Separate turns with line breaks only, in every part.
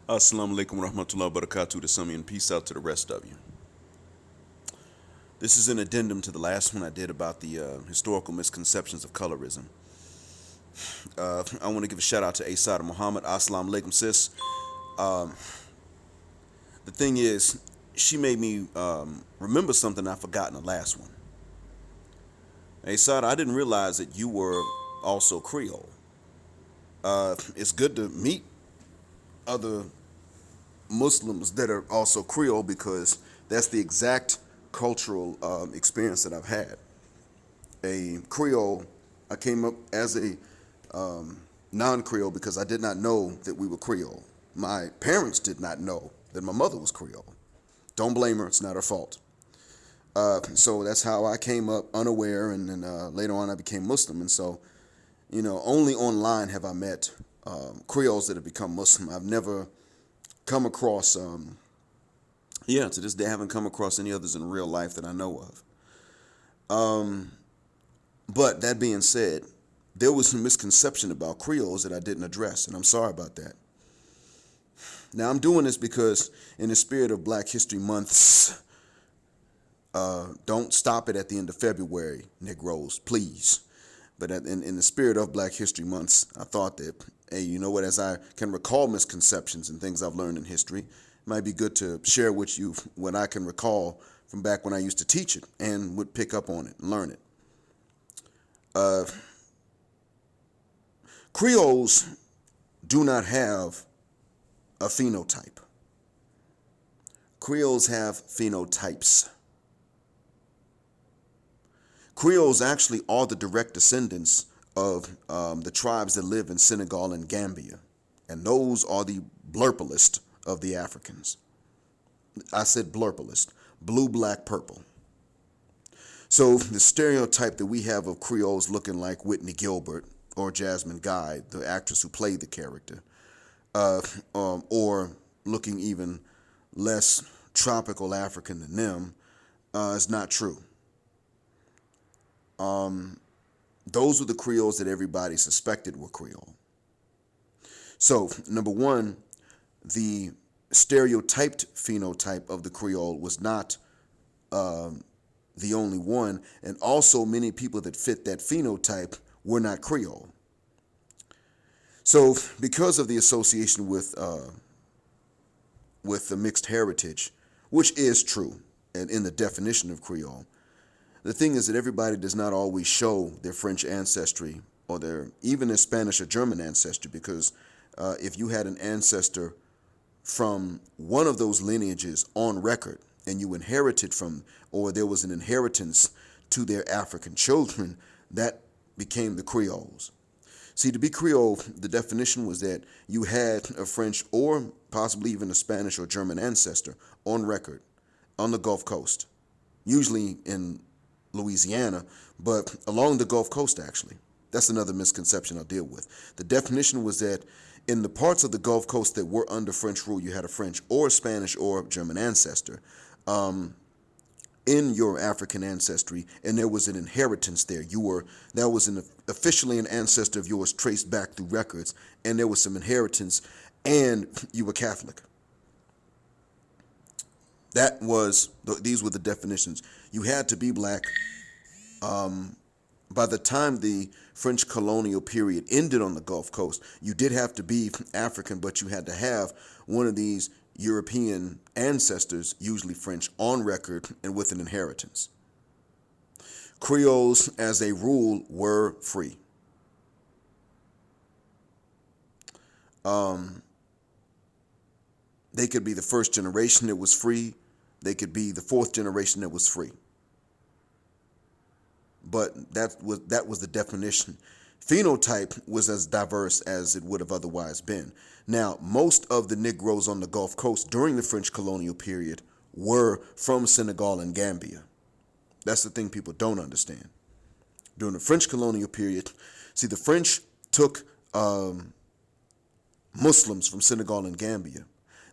Assalamu alaikum wa rahmatullahi wa barakatuh to some of you, and peace out to the rest of you. This is an addendum to the last one I did about the historical misconceptions of colorism. I want to give a shout out to Aissata Muhammad. Assalamu alaikum, sis. The thing is, she made me remember something I forgot in the last one. Aissata, I didn't realize that you were also Creole. It's good to meet other Muslims that are also Creole because that's the exact cultural experience that I've had. A Creole, I came up as a non-Creole because I did not know that we were Creole. My parents did not know that my mother was Creole. Don't blame her; it's not her fault. So that's how I came up unaware, and then later on I became Muslim. And so, only online have I met Creoles that have become Muslim. I've never come across, to this day, I haven't come across any others in real life that I know of. But that being said, there was some misconception about Creoles that I didn't address, and I'm sorry about that. Now, I'm doing this because, in the spirit of Black History Months, don't stop it at the end of February, Negroes, please. But in the spirit of Black History Months, I thought that, hey, you know what, as I can recall misconceptions and things I've learned in history, it might be good to share with you what I can recall from back when I used to teach it and would pick up on it and learn it. Creoles do not have a phenotype. Creoles have phenotypes. Creoles actually are the direct descendants of the tribes that live in Senegal and Gambia. And those are the blurplist of the Africans. I said blurplist, blue, black, purple. So the stereotype that we have of Creoles looking like Whitney Gilbert or Jasmine Guy, the actress who played the character, or looking even less tropical African than them, is not true. Those were the Creoles that everybody suspected were Creole. So, number one, the stereotyped phenotype of the Creole was not the only one, and also many people that fit that phenotype were not Creole. So, because of the association with the mixed heritage, which is true, and in the definition of Creole, the thing is that everybody does not always show their French ancestry or even their Spanish or German ancestry, because if you had an ancestor from one of those lineages on record and you inherited from, or there was an inheritance to their African children, that became the Creoles. See, to be Creole, the definition was that you had a French or possibly even a Spanish or German ancestor on record on the Gulf Coast, usually in Louisiana, but along the Gulf Coast, actually. That's another misconception I'll deal with. The definition was that in the parts of the Gulf Coast that were under French rule, you had a French or Spanish or German ancestor in your African ancestry, and there was an inheritance there. That was officially an ancestor of yours traced back through records, and there was some inheritance, and you were Catholic. These were the definitions. You had to be black. By the time the French colonial period ended on the Gulf Coast, you did have to be African, but you had to have one of these European ancestors, usually French, on record and with an inheritance. Creoles, as a rule, were free. They could be the first generation that was free. They could be the fourth generation that was free. But that was the definition. Phenotype was as diverse as it would have otherwise been. Now, most of the Negroes on the Gulf Coast during the French colonial period were from Senegal and Gambia. That's the thing people don't understand. During the French colonial period, see, the French took Muslims from Senegal and Gambia.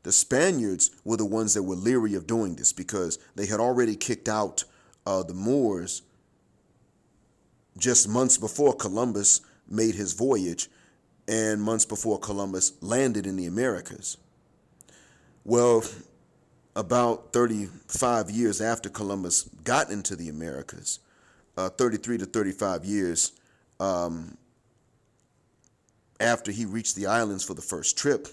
The Spaniards were the ones that were leery of doing this because they had already kicked out the Moors just months before Columbus made his voyage and months before Columbus landed in the Americas. Well, about 35 years after Columbus got into the Americas, 33 to 35 years after he reached the islands for the first trip,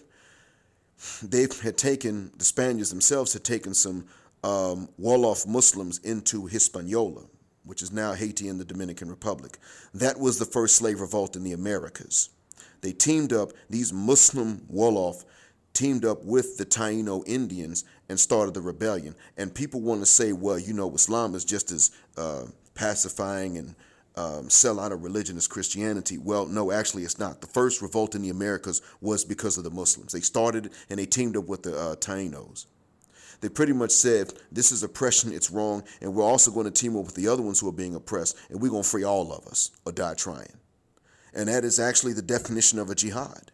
the Spaniards themselves had taken some Wolof Muslims into Hispaniola, which is now Haiti and the Dominican Republic. That was the first slave revolt in the Americas. They teamed up, these Muslim Wolof teamed up with the Taino Indians and started the rebellion. And people want to say, well, Islam is just as pacifying and sell out a religion as Christianity. Well, no, actually it's not. The first revolt in the Americas was because of the Muslims. They started and they teamed up with the Tainos. They pretty much said, this is oppression, it's wrong, and we're also going to team up with the other ones who are being oppressed, and we're going to free all of us or die trying. And that is actually the definition of a jihad.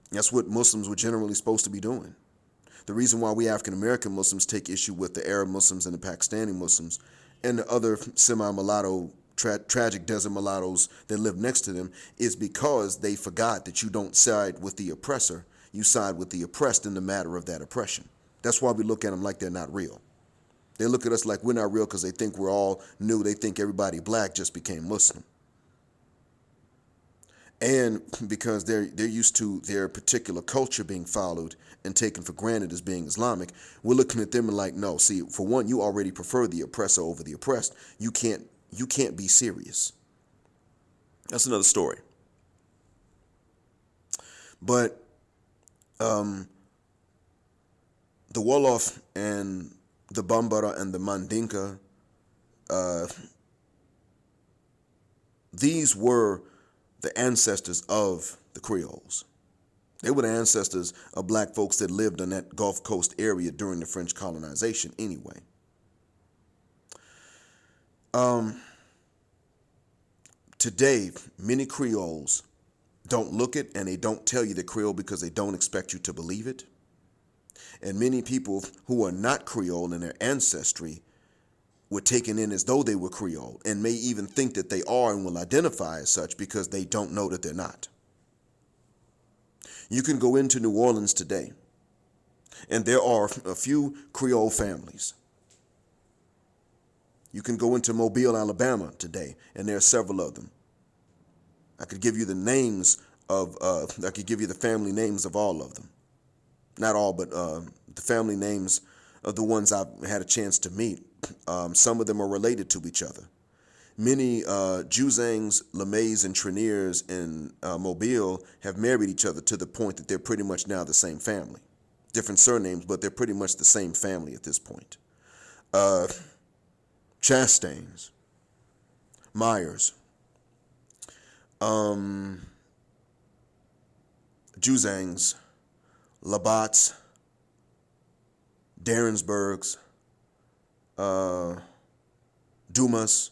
That's what Muslims were generally supposed to be doing. The reason why we African American Muslims take issue with the Arab Muslims and the Pakistani Muslims and the other semi-mulatto, tragic desert mulattoes that live next to them is because they forgot that you don't side with the oppressor, you side with the oppressed in the matter of that oppression. That's why we look at them like they're not real. They look at us like we're not real because they think we're all new. They think everybody black just became Muslim. And because they're used to their particular culture being followed and taken for granted as being Islamic, we're looking at them and like, no, see, for one, you already prefer the oppressor over the oppressed. You can't be serious. That's another story. But the Wolof and the Bambara and the Mandinka, these were the ancestors of the Creoles. They were the ancestors of black folks that lived in that Gulf Coast area during the French colonization anyway. Today, many Creoles don't look it and they don't tell you they're Creole because they don't expect you to believe it. And many people who are not Creole in their ancestry were taken in as though they were Creole and may even think that they are and will identify as such because they don't know that they're not. You can go into New Orleans today and there are a few Creole families. You can go into Mobile, Alabama today and there are several of them. I could give you the family names of all of them. Not all, but the family names of the ones I've had a chance to meet. Some of them are related to each other. Many Juzangs, LeMays, and Treniers in Mobile have married each other to the point that they're pretty much now the same family. Different surnames, but they're pretty much the same family at this point. Chastains, Myers, Juzangs, Labatts, Darrensburgs, Dumas.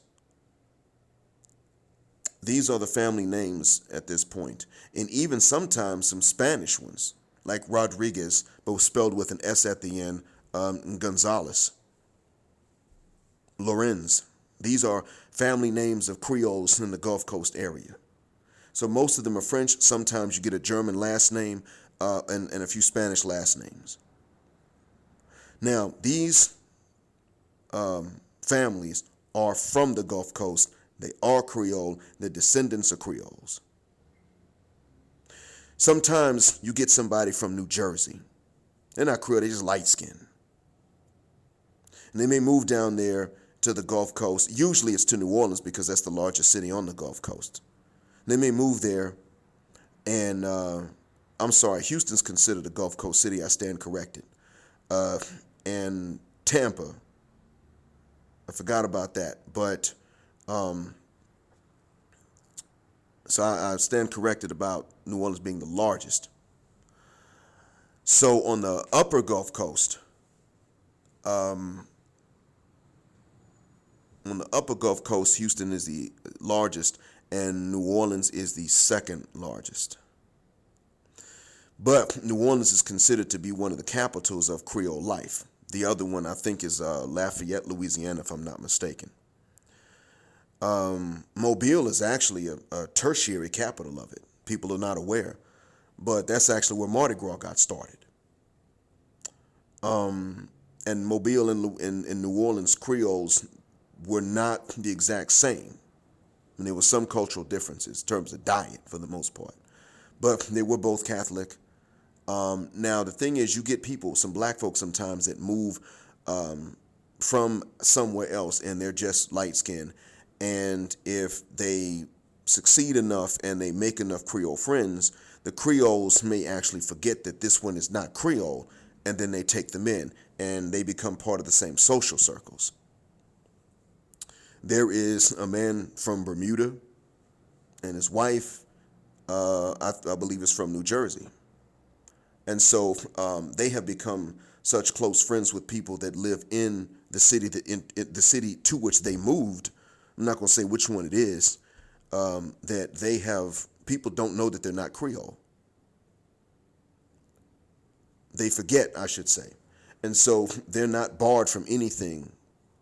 These are the family names at this point. And even sometimes some Spanish ones, like Rodriguez, but spelled with an S at the end, Gonzalez, Lorenz. These are family names of Creoles in the Gulf Coast area. So most of them are French. Sometimes you get a German last name and a few Spanish last names. Now, these families are from the Gulf Coast. They are Creole. Their descendants are Creoles. Sometimes you get somebody from New Jersey. They're not Creole, they're just light-skinned. And they may move down there to the Gulf Coast. Usually it's to New Orleans because that's the largest city on the Gulf Coast. They may move there and, I'm sorry, Houston's considered a Gulf Coast city. I stand corrected. And Tampa, I forgot about that. But, so I stand corrected about New Orleans being the largest. So on the upper Gulf Coast, Houston is the largest, and New Orleans is the second largest. But New Orleans is considered to be one of the capitals of Creole life. The other one, I think, is Lafayette, Louisiana, if I'm not mistaken. Mobile is actually a tertiary capital of it. People are not aware. But that's actually where Mardi Gras got started. And Mobile and New Orleans Creoles were not the exact same. And there were some cultural differences in terms of diet for the most part. But they were both Catholic. Now, the thing is, you get people, some black folks sometimes that move from somewhere else and they're just light skinned. And if they succeed enough and they make enough Creole friends, the Creoles may actually forget that this one is not Creole, and then they take them in and they become part of the same social circles. There is a man from Bermuda, and his wife, I believe, is from New Jersey. And so they have become such close friends with people that live in the city in the city to which they moved. I'm not going to say which one it is. That they have people don't know that they're not Creole. They forget, I should say, and so they're not barred from anything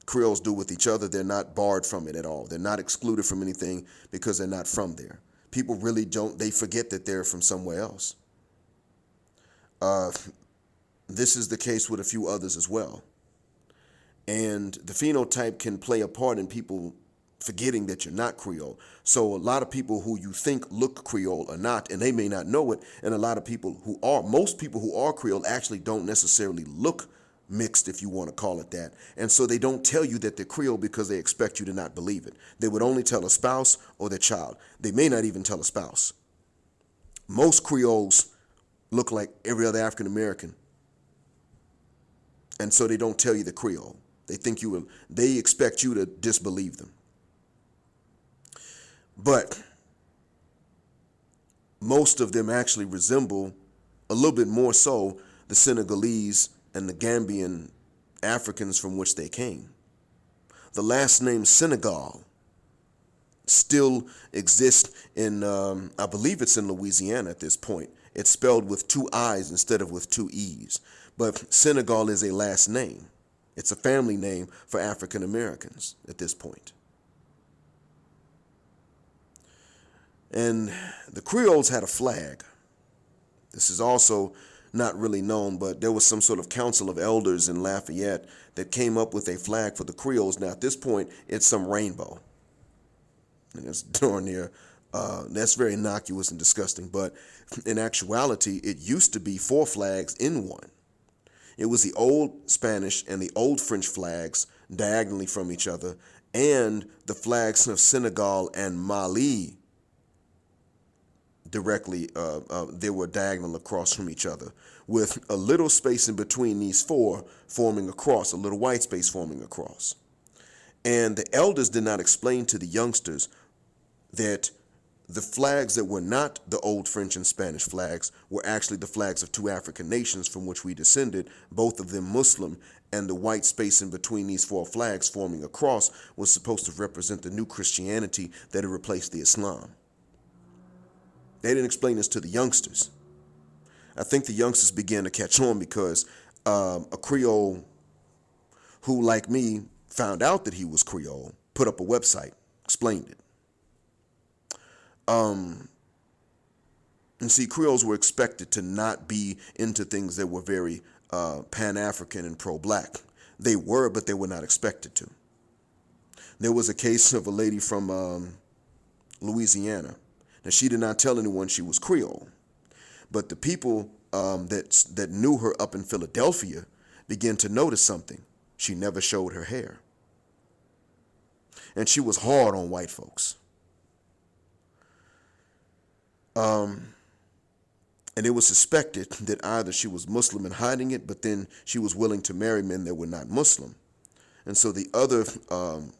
Creoles do with each other. They're not barred from it at all. They're not excluded from anything because they're not from there. People really don't. They forget that they're from somewhere else. This is the case with a few others as well. And the phenotype can play a part in people forgetting that you're not Creole. So a lot of people who you think look Creole are not, and they may not know it. And a lot of people who are, most people who are Creole actually don't necessarily look mixed, if you want to call it that. And so they don't tell you that they're Creole because they expect you to not believe it. They would only tell a spouse or their child. They may not even tell a spouse. Most Creoles look like every other African American. And so they don't tell you the Creole. They think you will, they expect you to disbelieve them. But most of them actually resemble a little bit more so the Senegalese and the Gambian Africans from which they came. The last name Senegal still exists in, I believe it's in Louisiana at this point. It's spelled with two I's instead of with two E's. But Senegal is a last name. It's a family name for African Americans at this point. And the Creoles had a flag. This is also not really known, but there was some sort of council of elders in Lafayette that came up with a flag for the Creoles. Now, at this point, it's some rainbow. And it's darn near, that's very innocuous and disgusting. But in actuality, it used to be four flags in one. It was the old Spanish and the old French flags diagonally from each other, and the flags of Senegal and Mali directly, they were diagonal across from each other, with a little space in between these four forming a cross, a little white space forming a cross. And the elders did not explain to the youngsters that the flags that were not the old French and Spanish flags were actually the flags of two African nations from which we descended, both of them Muslim, and the white space in between these four flags forming a cross was supposed to represent the new Christianity that had replaced the Islam. They didn't explain this to the youngsters. I think the youngsters began to catch on because a Creole who, like me, found out that he was Creole, put up a website, explained it. And see, Creoles were expected to not be into things that were very Pan-African and pro-black. They were, but they were not expected to. There was a case of a lady from Louisiana. Now, she did not tell anyone she was Creole, but the people that knew her up in Philadelphia began to notice something. She never showed her hair. And she was hard on white folks. And it was suspected that either she was Muslim and hiding it, but then she was willing to marry men that were not Muslim. And so the other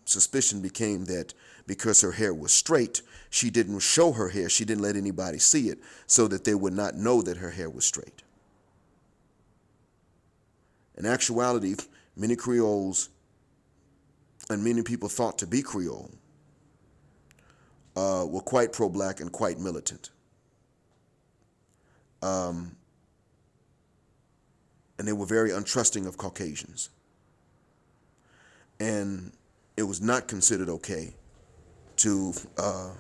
suspicion became that because her hair was straight, she didn't show her hair. She didn't let anybody see it so that they would not know that her hair was straight. In actuality, many Creoles and many people thought to be Creole were quite pro-black and quite militant. And they were very untrusting of Caucasians. And it was not considered okay to, it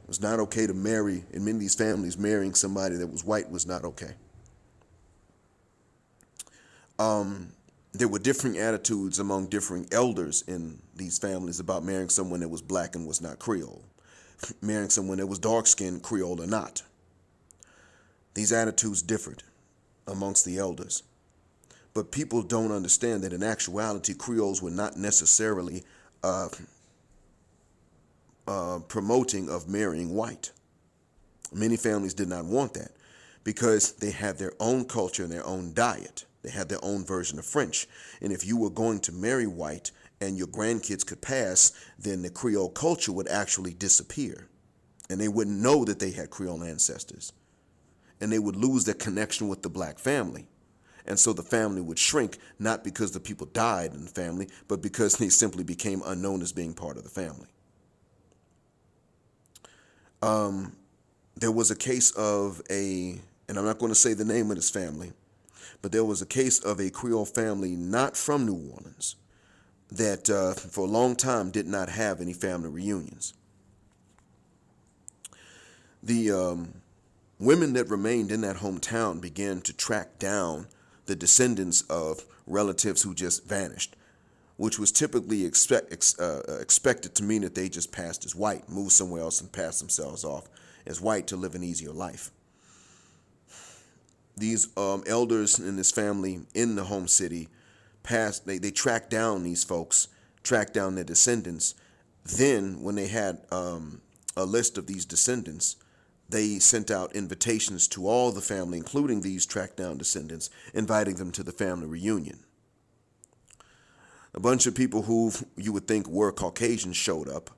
was not okay to marry, in many of these families, marrying somebody that was white was not okay. There were differing attitudes among differing elders in these families about marrying someone that was black and was not Creole, marrying someone that was dark-skinned, Creole or not. These attitudes differed amongst the elders. But people don't understand that in actuality, Creoles were not necessarily promoting of marrying white. Many families did not want that because they had their own culture and their own diet. They had their own version of French. And if you were going to marry white and your grandkids could pass, then the Creole culture would actually disappear. And they wouldn't know that they had Creole ancestors. And they would lose their connection with the black family. And so the family would shrink, not because the people died in the family, but because they simply became unknown as being part of the family. There was a case of and I'm not going to say the name of this family, but there was a case of a Creole family not from New Orleans that for a long time did not have any family reunions. The women that remained in that hometown began to track down the descendants of relatives who just vanished, which was typically expected to mean that they just passed as white, moved somewhere else and passed themselves off as white to live an easier life. These elders in this family in the home city they tracked down these folks, tracked down their descendants. Then when they had a list of these descendants, they sent out invitations to all the family, including these tracked down descendants, inviting them to the family reunion. A bunch of people who you would think were Caucasian showed up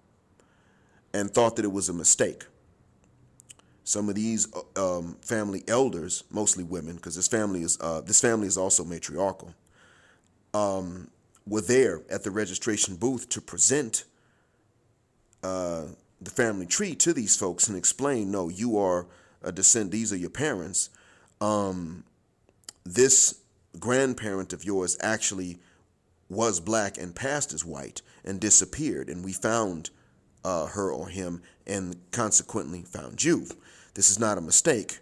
and thought that it was a mistake. Some of these family elders, mostly women, because this family is also matriarchal, were there at the registration booth to present the family tree to these folks and explain, no, you are a descendant, these are your parents. This grandparent of yours actually was black and passed as white and disappeared, and we found her or him and consequently found you. This is not a mistake.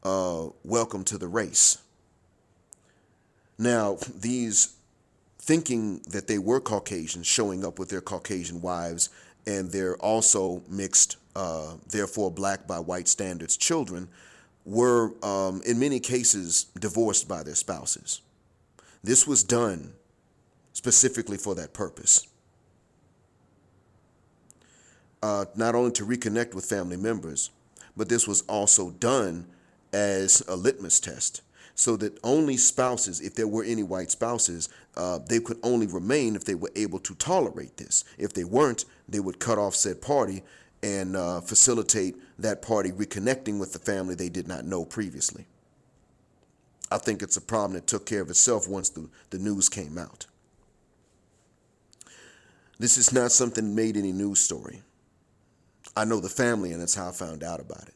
Welcome to the race. Now, these thinking that they were Caucasians, showing up with their Caucasian wives, and they're also mixed, therefore black by white standards children, were in many cases divorced by their spouses. This was done specifically for that purpose. Not only to reconnect with family members, but this was also done as a litmus test, so that only spouses, if there were any white spouses, they could only remain if they were able to tolerate this. If they weren't, they would cut off said party and facilitate that party reconnecting with the family they did not know previously. I think it's a problem that took care of itself once the news came out. This is not something that made any news story. I know the family, and that's how I found out about it.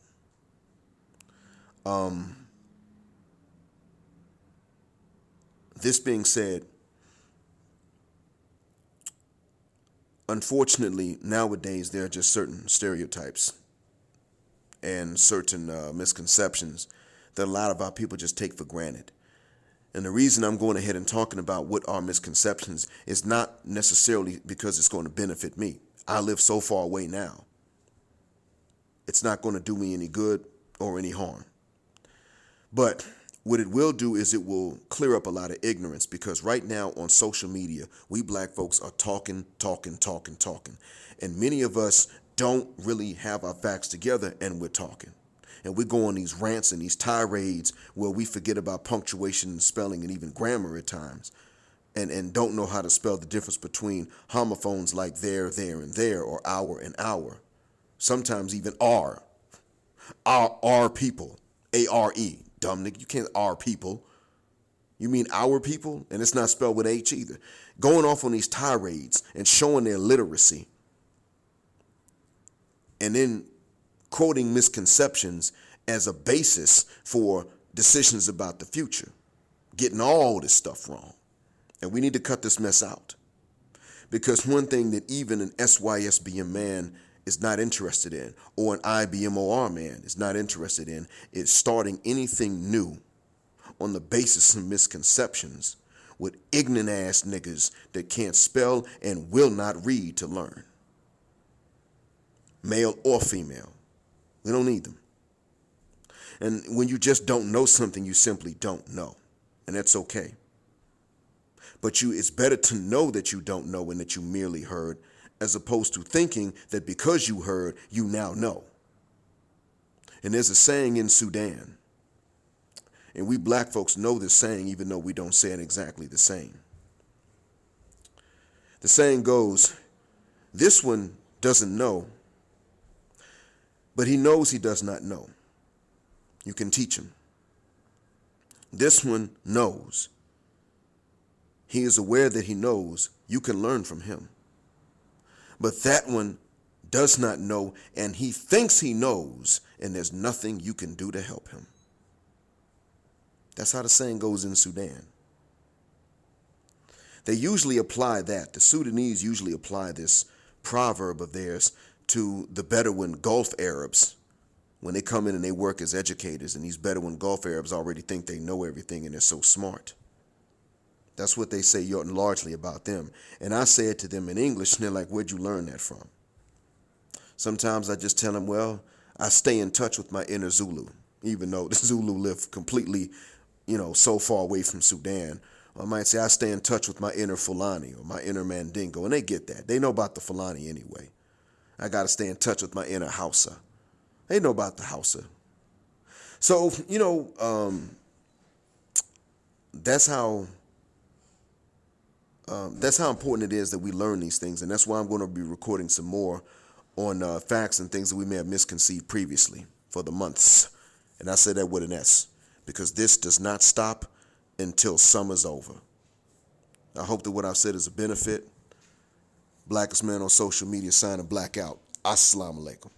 This being said, unfortunately, nowadays there are just certain stereotypes and certain misconceptions that a lot of our people just take for granted. And the reason I'm going ahead and talking about what are misconceptions is not necessarily because it's going to benefit me. I live so far away now. It's not going to do me any good or any harm. But what it will do is it will clear up a lot of ignorance, because right now on social media, we black folks are talking. And many of us don't really have our facts together, and we're talking. And we go on these rants and these tirades where we forget about punctuation and spelling and even grammar at times, and don't know how to spell the difference between homophones like there, and there, or our and our. Sometimes even R. Our people. A-R-E. Dumb nigga, you can't our people. You mean our people? And it's not spelled with H either. Going off on these tirades and showing their literacy, and then quoting misconceptions as a basis for decisions about the future. Getting all this stuff wrong. And we need to cut this mess out. Because one thing that even an SYSBM man is not interested in, or an IBMOR man is not interested in, is starting anything new on the basis of misconceptions with ignorant ass niggas that can't spell and will not read to learn. Male or female. We don't need them. And when you just don't know something, you simply don't know. And that's okay. But it's better to know that you don't know and that you merely heard, as opposed to thinking that because you heard, you now know. And there's a saying in Sudan, and we black folks know this saying even though we don't say it exactly the same. The saying goes, this one doesn't know, but he knows he does not know. You can teach him. This one knows. He is aware that he knows. You can learn from him. But that one does not know, and he thinks he knows, and there's nothing you can do to help him. That's how the saying goes in Sudan. They usually apply that. The Sudanese usually apply this proverb of theirs to the Bedouin Gulf Arabs when they come in and they work as educators, and these Bedouin Gulf Arabs already think they know everything and they're so smart. That's what they say largely about them. And I say it to them in English, and they're like, where'd you learn that from? Sometimes I just tell them, well, I stay in touch with my inner Zulu, even though the Zulu live completely, so far away from Sudan. Or I might say I stay in touch with my inner Fulani or my inner Mandingo, and they get that. They know about the Fulani anyway. I got to stay in touch with my inner Hausa. They know about the Hausa. So, that's how important it is that we learn these things, and that's why I'm going to be recording some more on facts and things that we may have misconceived previously for the months. And I say that with an S, because this does not stop until summer's over. I hope that what I've said is a benefit. Blackest man on social media signing black out. Assalamu alaikum.